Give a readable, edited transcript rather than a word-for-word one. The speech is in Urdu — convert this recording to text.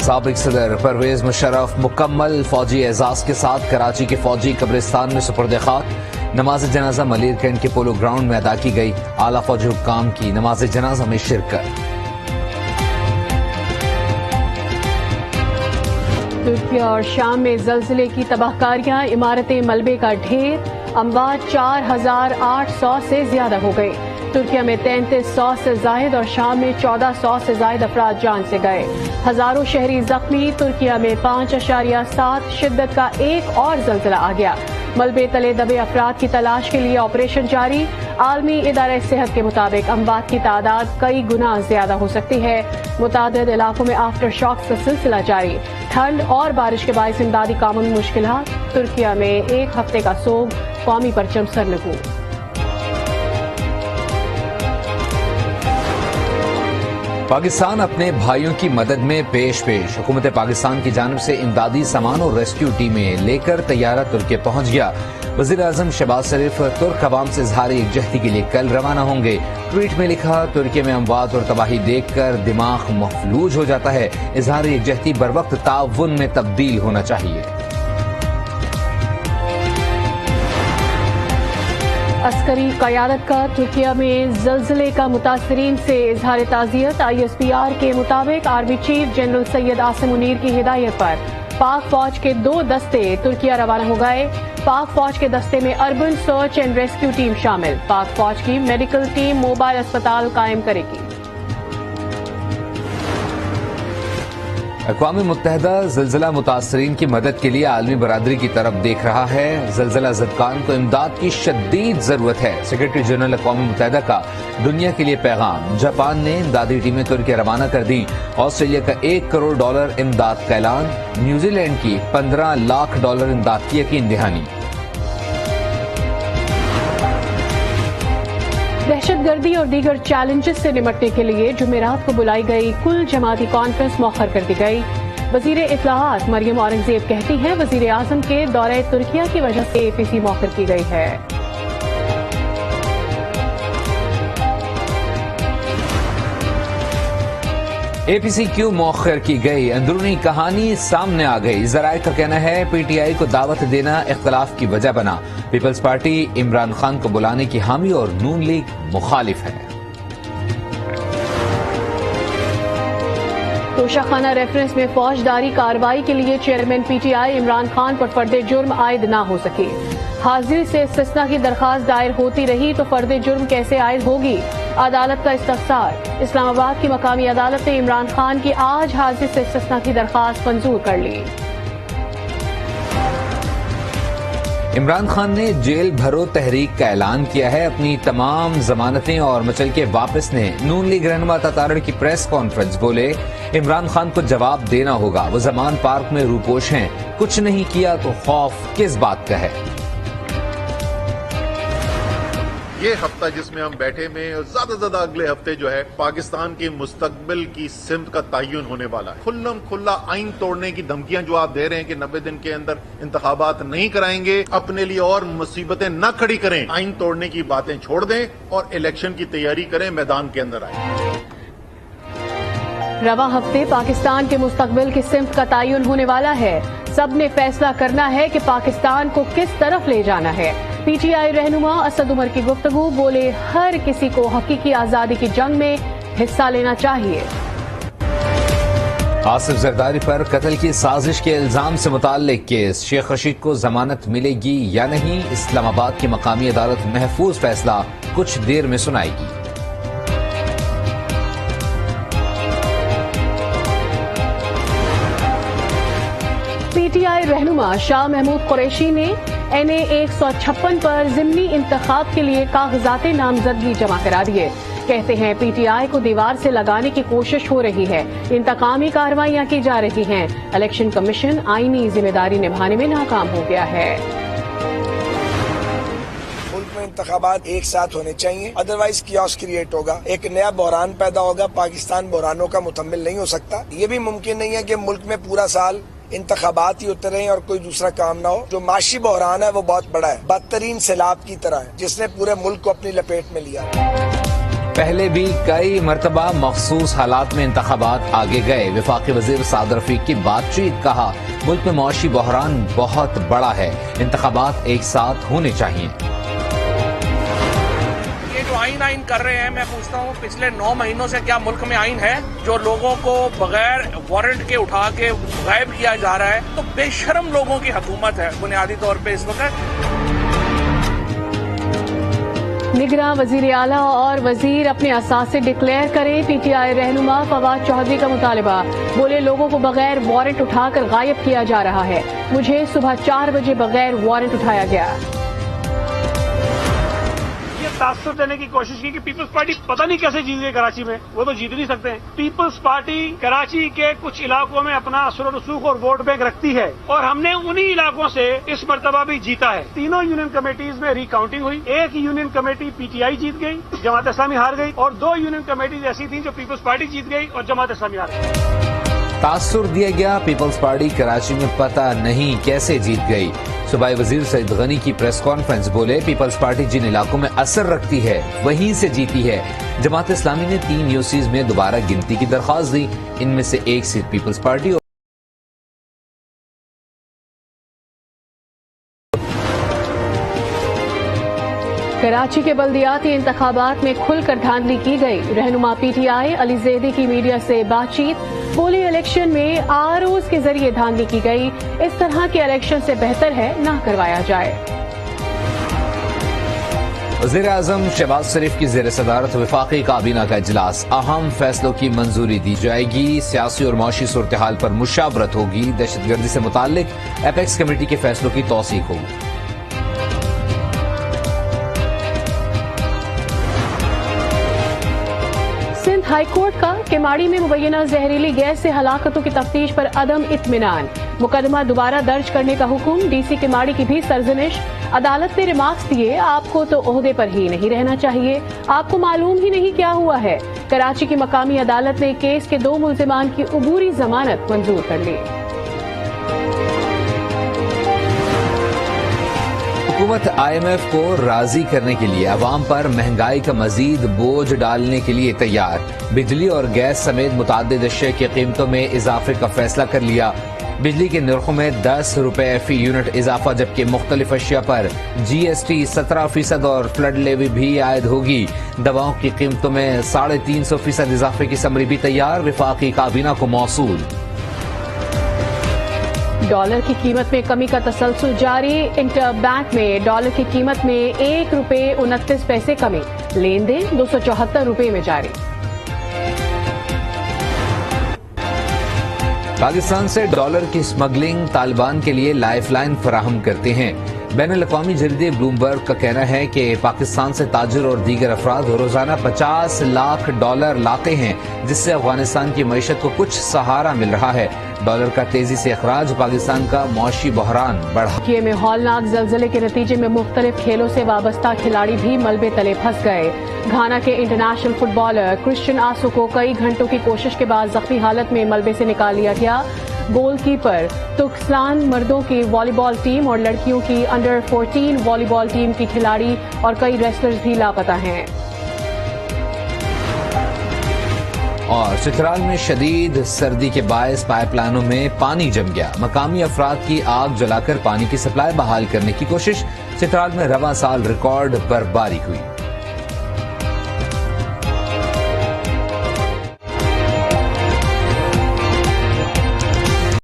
سابق صدر پرویز مشرف مکمل فوجی اعزاز کے ساتھ کراچی کے فوجی قبرستان میں سپرد خاک۔ نماز جنازہ ملیر کینٹ کے پولو گراؤنڈ میں ادا کی گئی۔ اعلیٰ فوجی حکام کی نماز جنازہ میں شرکت۔ ترکیہ اور شام میں زلزلے کی تباہ کاریاں، عمارتیں ملبے کا ڈھیر، اموات 4800 سے زیادہ ہو گئے۔ ترکیہ میں 3300 سے زائد اور شام میں 1400 سے زائد افراد جان سے گئے۔ ہزاروں شہری زخمی۔ ترکیہ میں 5.7 شدت کا ایک اور زلزلہ آ گیا۔ ملبے تلے دبے افراد کی تلاش کے لیے آپریشن جاری۔ عالمی ادارہ صحت کے مطابق اموات کی تعداد کئی گنا زیادہ ہو سکتی ہے۔ متعدد علاقوں میں آفٹر شاکس کا سلسلہ جاری۔ ٹھنڈ اور بارش کے باعث امدادی کاموں میں مشکلات۔ ترکیہ میں ایک ہفتے کا سوگ، قومی پرچم سرنگوں۔ پاکستان اپنے بھائیوں کی مدد میں پیش۔ حکومت پاکستان کی جانب سے امدادی سامان اور ریسکیو ٹیمیں لے کر طیارہ ترکیہ پہنچ گیا۔ وزیر اعظم شہباز شریف ترک عوام سے اظہار یکجہتی کے لیے کل روانہ ہوں گے۔ ٹویٹ میں لکھا، ترکیہ میں اموات اور تباہی دیکھ کر دماغ مفلوج ہو جاتا ہے۔ اظہار یکجہتی بروقت تعاون میں تبدیل ہونا چاہیے۔ عسکری قیادت کا ترکیہ میں زلزلے کا متاثرین سے اظہار تعزیت۔ ISPR کے مطابق army chief general Syed Asim Munir کی ہدایت پر پاک فوج کے 2 دستے ترکیہ روانہ ہو گئے۔ پاک فوج کے دستے میں urban search and rescue team شامل۔ پاک فوج کی میڈیکل ٹیم موبائل اسپتال قائم کرے گی۔ اقوام متحدہ زلزلہ متاثرین کی مدد کے لیے عالمی برادری کی طرف دیکھ رہا ہے۔ زلزلہ زدگان کو امداد کی شدید ضرورت ہے۔ سیکرٹری جنرل اقوام متحدہ کا دنیا کے لیے پیغام۔ جاپان نے امدادی ٹیمیں ترکیہ روانہ کر دی۔ آسٹریلیا کا $1 کروڑ امداد کا اعلان۔ نیوزی لینڈ کی $15 لاکھ امداد کی یقین دہانی۔ دہشت گردی اور دیگر چیلنجز سے نمٹنے کے لیے جمعرات کو بلائی گئی کل جماعتی کانفرنس مؤخر کر دی گئی۔ وزیر اطلاعات مریم اورنگزیب کہتی ہیں وزیر اعظم کے دورہ ترکیہ کی وجہ سے APC مؤخر کی گئی ہے۔ APC کیوں مؤخر کی گئی؟ اندرونی کہانی سامنے آ گئی۔ ذرائع کا کہنا ہے PTI کو دعوت دینا اختلاف کی وجہ بنا۔ پیپلز پارٹی عمران خان کو بلانے کی حامی اور نون لیگ مخالف ہے۔ توشہ ریفرنس میں فوجداری کارروائی کے لیے چیئرمین PTI عمران خان پر فرد جرم عائد نہ ہو سکے۔ حاضری سے استثناء کی درخواست دائر ہوتی رہی تو فرد جرم کیسے عائد ہوگی؟ عدالت کا استفسار۔ اسلام آباد کی مقامی عدالت نے عمران خان کی آج حاضری سے استثناء کی درخواست منظور کر لی۔ عمران خان نے جیل بھرو تحریک کا اعلان کیا ہے۔ اپنی تمام ضمانتیں اور مچل کے واپس نے نون لیگ رہنما تاتارڑ کی پریس کانفرنس۔ بولے عمران خان کو جواب دینا ہوگا، وہ زمان پارک میں روپوش ہیں، کچھ نہیں کیا تو خوف کس بات کا ہے؟ یہ ہفتہ جس میں ہم بیٹھے میں زیادہ سے زیادہ اگلے ہفتے جو ہے پاکستان کے مستقبل کی سمت کا تعین ہونے والا ہے۔ کھلم کھلا آئین توڑنے کی دھمکیاں جو آپ دے رہے ہیں کہ 90 دن کے اندر انتخابات نہیں کرائیں گے، اپنے لیے اور مصیبتیں نہ کھڑی کریں، آئین توڑنے کی باتیں چھوڑ دیں اور الیکشن کی تیاری کریں، میدان کے اندر آئیں۔ رواں ہفتے پاکستان کے مستقبل کی سمت کا تعین ہونے والا ہے۔ سب نے فیصلہ کرنا ہے کہ پاکستان کو کس طرف لے جانا ہے۔ PTI رہنما اسد عمر کی گفتگو۔ بولے ہر کسی کو حقیقی آزادی کی جنگ میں حصہ لینا چاہیے۔ آصف زرداری پر قتل کی سازش کے الزام سے متعلق کیس، شیخ رشید کو ضمانت ملے گی یا نہیں؟ اسلام آباد کی مقامی عدالت محفوظ فیصلہ کچھ دیر میں سنائے گی۔ PTI رہنما شاہ محمود قریشی نے NA 156 پر ضمنی انتخاب کے لیے کاغذات نامزدگی جمع کرا دیے۔ کہتے ہیں PTI کو دیوار سے لگانے کی کوشش ہو رہی ہے، انتقامی کارروائیاں کی جا رہی ہیں۔ الیکشن کمیشن آئینی ذمہ داری نبھانے میں ناکام ہو گیا ہے۔ ملک میں انتخابات ایک ساتھ ہونے چاہیے، ادروائز کیوس کریٹ ہوگا، ایک نیا بحران پیدا ہوگا۔ پاکستان بحرانوں کا متحمل نہیں ہو سکتا۔ یہ بھی ممکن نہیں ہے کہ ملک میں پورا سال انتخابات ہی ہوتے رہیں اور کوئی دوسرا کام نہ ہو۔ جو معاشی بحران ہے وہ بہت بڑا ہے، بدترین سیلاب کی طرح ہے جس نے پورے ملک کو اپنی لپیٹ میں لیا۔ پہلے بھی کئی مرتبہ مخصوص حالات میں انتخابات آگے گئے. وفاقی وزیر سعد رفیق کی بات چیت. کہا ملک میں معاشی بحران بہت بڑا ہے, انتخابات ایک ساتھ ہونے چاہیے. یہ جو آئین کر رہے ہیں, میں پوچھتا ہوں پچھلے 9 مہینوں سے کیا ملک میں آئین ہے جو لوگوں کو بغیر وارنٹ کے اٹھا کے غائب کیا جا رہا ہے؟ تو بے شرم لوگوں کی حکومت ہے بنیادی طور پہ اس وقت. نگراں وزیر اعلیٰ اور وزیر اپنے اثاثے ڈکلیئر کریں. پی ٹی آئی رہنما فواد چودھری کا مطالبہ. بولے لوگوں کو بغیر وارنٹ اٹھا کر غائب کیا جا رہا ہے. مجھے صبح 4 بجے بغیر وارنٹ اٹھایا گیا. تاثر دینے کی کوشش کی کہ پیپلز پارٹی پتہ نہیں کیسے جیت گئی کراچی میں, وہ تو جیت نہیں سکتے ہیں. پیپلز پارٹی کراچی کے کچھ علاقوں میں اپنا اثر و رسوخ اور ووٹ بینک رکھتی ہے, اور ہم نے انہی علاقوں سے اس مرتبہ بھی جیتا ہے. 3 یونین کمیٹیز میں ری کاؤنٹنگ ہوئی. 1 union committee P T I جیت گئی, جماعت اسلامی ہار گئی, اور 2 یونین کمیٹیز ایسی تھیں جو پیپلز پارٹی جیت گئی اور جماعت اسلامی ہار گئی. تاثر دیا گیا. پیپلز پارٹی کراچی میں پتہ نہیں کیسے جیت گئی. صوبائی وزیر سعید غنی کی پریس کانفرنس. بولے پیپلز پارٹی جن علاقوں میں اثر رکھتی ہے وہیں سے جیتی ہے. جماعت اسلامی نے 3 یوسیز میں دوبارہ گنتی کی درخواست دی. ان میں سے 1 سیٹ پیپلز پارٹی اور کراچی کے بلدیاتی انتخابات میں کھل کر دھاندلی کی گئی. رہنما پی ٹی آئی علی زیدی کی میڈیا سے بات چیت. بولی الیکشن میں آرؤز کے ذریعے دھاندلی کی گئی. اس طرح کے الیکشن سے بہتر ہے نہ کروایا جائے. وزیر اعظم شہباز شریف کی زیر صدارت وفاقی کابینہ کا اجلاس. اہم فیصلوں کی منظوری دی جائے گی. سیاسی اور معاشی صورتحال پر مشاورت ہوگی. دہشت گردی سے متعلق ایپیکس کمیٹی کے فیصلوں کی توثیق ہوگی. سندھ ہائی کورٹ کا کیماڑی میں مبینہ زہریلی گیس سے ہلاکتوں کی تفتیش پر عدم اطمینان. مقدمہ دوبارہ درج کرنے کا حکم. ڈی سی کیماڑی کی بھی سرزنش. عدالت نے ریمارکس دیے, آپ کو تو عہدے پر ہی نہیں رہنا چاہیے, آپ کو معلوم ہی نہیں کیا ہوا ہے. کراچی کی مقامی عدالت نے کیس کے 2 ملزمان کی عبوری ضمانت منظور کر لی. حکومت آئی ایم ایف کو راضی کرنے کے لیے عوام پر مہنگائی کا مزید بوجھ ڈالنے کے لیے تیار. بجلی اور گیس سمیت متعدد اشیاء کی قیمتوں میں اضافے کا فیصلہ کر لیا. بجلی کے نرخوں میں 10 روپے فی یونٹ اضافہ, جبکہ مختلف اشیاء پر جی ایس ٹی 17% اور فلڈ لیوی بھی عائد ہوگی. دواؤں کی قیمتوں میں 350% اضافے کی سمری بھی تیار. وفاقی کابینہ کو موصول. ڈالر کی قیمت میں کمی کا تسلسل جاری. انٹر بینک میں ڈالر کی قیمت میں 1 روپے 29 پیسے کمی. لین دین 274 روپے میں جاری. پاکستان سے ڈالر کی اسمگلنگ طالبان کے لیے لائف لائن فراہم کرتے ہیں. بین الاقوامی جریدے بلومبرگ کا کہنا ہے کہ پاکستان سے تاجر اور دیگر افراد روزانہ 50 لاکھ ڈالر لاتے ہیں, جس سے افغانستان کی معیشت کو کچھ سہارا مل رہا ہے. ڈالر کا تیزی سے اخراج پاکستان کا معاشی بحران بڑھا. ترکی میں ہولناک زلزلے کے نتیجے میں مختلف کھیلوں سے وابستہ کھلاڑی بھی ملبے تلے پھنس گئے. گھانا کے انٹرنیشنل فٹ بالر کرسچن آسو کو کئی گھنٹوں کی کوشش کے بعد زخمی حالت میں ملبے سے نکال لیا گیا. گول کیپر ترکستان مردوں کی والی بال ٹیم اور لڑکیوں کی انڈر 14 والی بال ٹیم کی کھلاڑی اور کئی ریسلرز بھی لاپتہ ہیں. اور چترال میں شدید سردی کے باعث پائپ لائنوں میں پانی جم گیا. مقامی افراد کی آگ جلا کر پانی کی سپلائی بحال کرنے کی کوشش. چترال میں رواں سال ریکارڈ برفباری ہوئی.